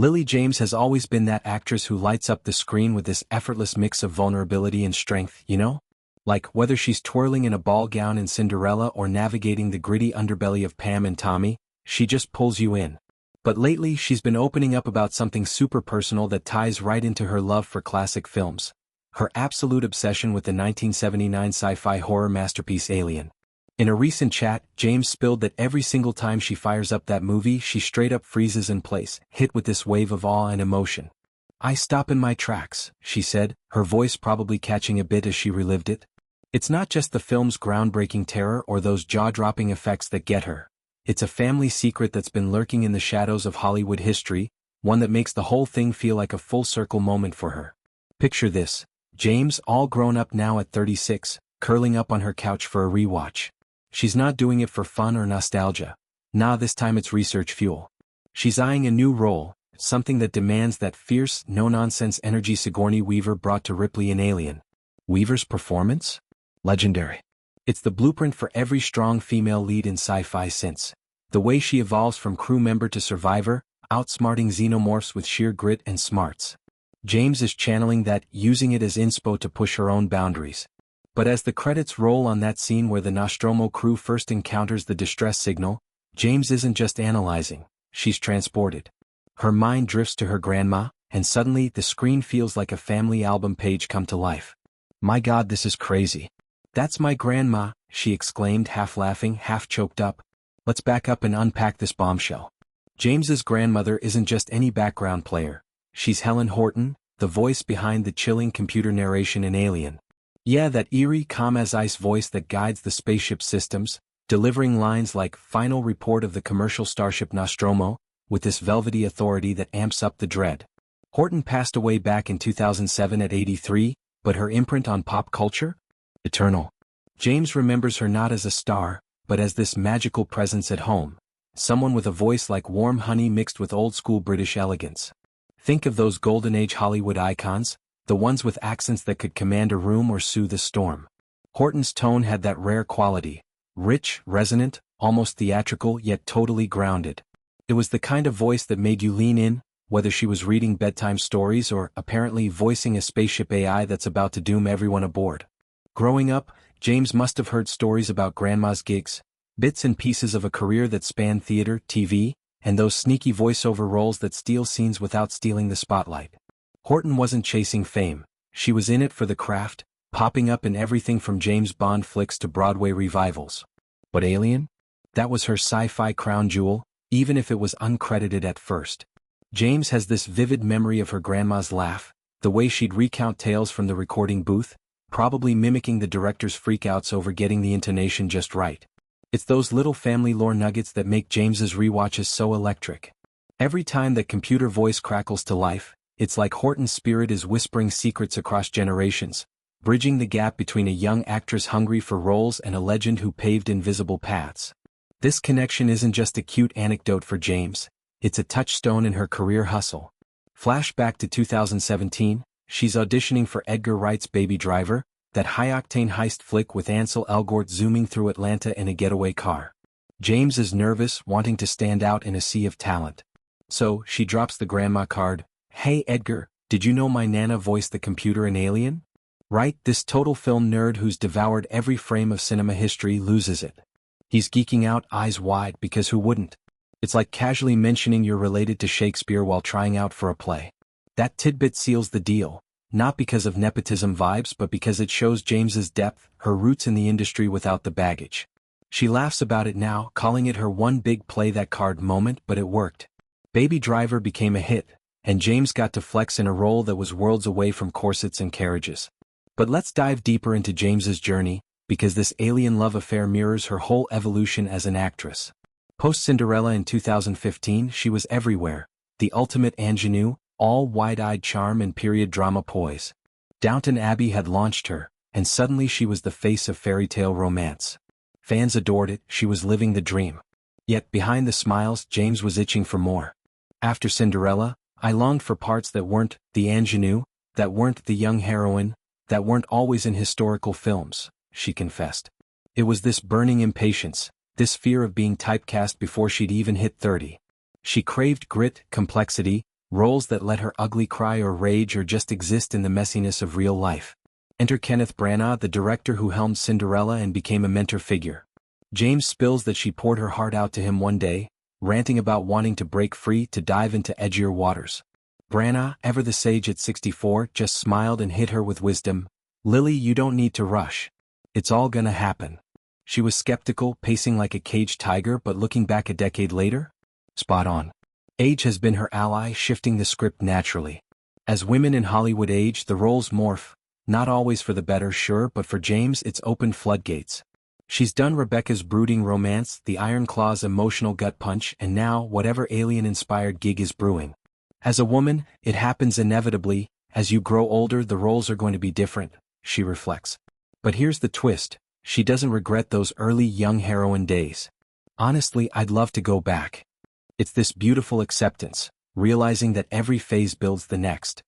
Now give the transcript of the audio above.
Lily James has always been that actress who lights up the screen with this effortless mix of vulnerability and strength, you know? Like, whether she's twirling in a ball gown in Cinderella or navigating the gritty underbelly of Pam and Tommy, she just pulls you in. But lately she's been opening up about something super personal that ties right into her love for classic films. Her absolute obsession with the 1979 sci-fi horror masterpiece Alien. In a recent chat, James spilled that every single time she fires up that movie she straight up freezes in place, hit with this wave of awe and emotion. "I stop in my tracks," she said, her voice probably catching a bit as she relived it. It's not just the film's groundbreaking terror or those jaw-dropping effects that get her. It's a family secret that's been lurking in the shadows of Hollywood history, one that makes the whole thing feel like a full-circle moment for her. Picture this: James, all grown up now at 36, curling up on her couch for a rewatch. She's not doing it for fun or nostalgia. Nah, this time it's research fuel. She's eyeing a new role, something that demands that fierce, no-nonsense energy Sigourney Weaver brought to Ripley in Alien. Weaver's performance? Legendary. It's the blueprint for every strong female lead in sci-fi since. The way she evolves from crew member to survivor, outsmarting xenomorphs with sheer grit and smarts. James is channeling that, using it as inspo to push her own boundaries. But as the credits roll on that scene where the Nostromo crew first encounters the distress signal, James isn't just analyzing, she's transported. Her mind drifts to her grandma, and suddenly the screen feels like a family album page come to life. "My God, this is crazy. That's my grandma," she exclaimed, half laughing, half choked up. Let's back up and unpack this bombshell. James's grandmother isn't just any background player. She's Helen Horton, the voice behind the chilling computer narration in Alien. Yeah, that eerie, calm-as-ice voice that guides the spaceship systems, delivering lines like "final report of the commercial starship Nostromo," with this velvety authority that amps up the dread. Horton passed away back in 2007 at 83, but her imprint on pop culture? Eternal. James remembers her not as a star, but as this magical presence at home. Someone with a voice like warm honey mixed with old-school British elegance. Think of those golden age Hollywood icons, the ones with accents that could command a room or soothe a storm. Horton's tone had that rare quality. Rich, resonant, almost theatrical, yet totally grounded. It was the kind of voice that made you lean in, whether she was reading bedtime stories or apparently voicing a spaceship AI that's about to doom everyone aboard. Growing up, James must have heard stories about grandma's gigs, bits and pieces of a career that spanned theater, TV, and those sneaky voiceover roles that steal scenes without stealing the spotlight. Horton wasn't chasing fame, she was in it for the craft, popping up in everything from James Bond flicks to Broadway revivals. But Alien? That was her sci-fi crown jewel, even if it was uncredited at first. James has this vivid memory of her grandma's laugh, the way she'd recount tales from the recording booth, probably mimicking the director's freakouts over getting the intonation just right. It's those little family lore nuggets that make James's rewatches so electric. Every time that computer voice crackles to life, it's like Horton's spirit is whispering secrets across generations, bridging the gap between a young actress hungry for roles and a legend who paved invisible paths. This connection isn't just a cute anecdote for James, it's a touchstone in her career hustle. Flashback to 2017, she's auditioning for Edgar Wright's Baby Driver, that high-octane heist flick with Ansel Elgort zooming through Atlanta in a getaway car. James is nervous, wanting to stand out in a sea of talent. So, she drops the grandma card. "Hey Edgar, did you know my Nana voiced the computer in Alien?" Right, this total film nerd who's devoured every frame of cinema history loses it. He's geeking out, eyes wide, because who wouldn't? It's like casually mentioning you're related to Shakespeare while trying out for a play. That tidbit seals the deal, not because of nepotism vibes but because it shows James's depth, her roots in the industry without the baggage. She laughs about it now, calling it her one big play that card moment, but it worked. Baby Driver became a hit, and James got to flex in a role that was worlds away from corsets and carriages. But let's dive deeper into James's journey, because this alien love affair mirrors her whole evolution as an actress. Post-Cinderella in 2015, she was everywhere, the ultimate ingenue, all wide-eyed charm and period drama poise. Downton Abbey had launched her, and suddenly she was the face of fairy tale romance. Fans adored it, she was living the dream. Yet behind the smiles, James was itching for more. After Cinderella, I longed for parts that weren't the ingenue, that weren't the young heroine, that weren't always in historical films, she confessed. It was this burning impatience, this fear of being typecast before she'd even hit 30. She craved grit, complexity, roles that let her ugly cry or rage or just exist in the messiness of real life. Enter Kenneth Branagh, the director who helmed Cinderella and became a mentor figure. James spills that she poured her heart out to him one day, ranting about wanting to break free to dive into edgier waters. Branagh, ever the sage at 64, just smiled and hit her with wisdom. "Lily, you don't need to rush. It's all gonna happen." She was skeptical, pacing like a caged tiger, but looking back a decade later? Spot on. Age has been her ally, shifting the script naturally. As women in Hollywood age, the roles morph, not always for the better, sure, but for James it's opened floodgates. She's done Rebecca's brooding romance, the Iron Claw's emotional gut punch, and now whatever alien-inspired gig is brewing. As a woman, it happens inevitably. As you grow older, the roles are going to be different, she reflects. But here's the twist. She doesn't regret those early young heroine days. "Honestly, I'd love to go back." It's this beautiful acceptance, realizing that every phase builds the next.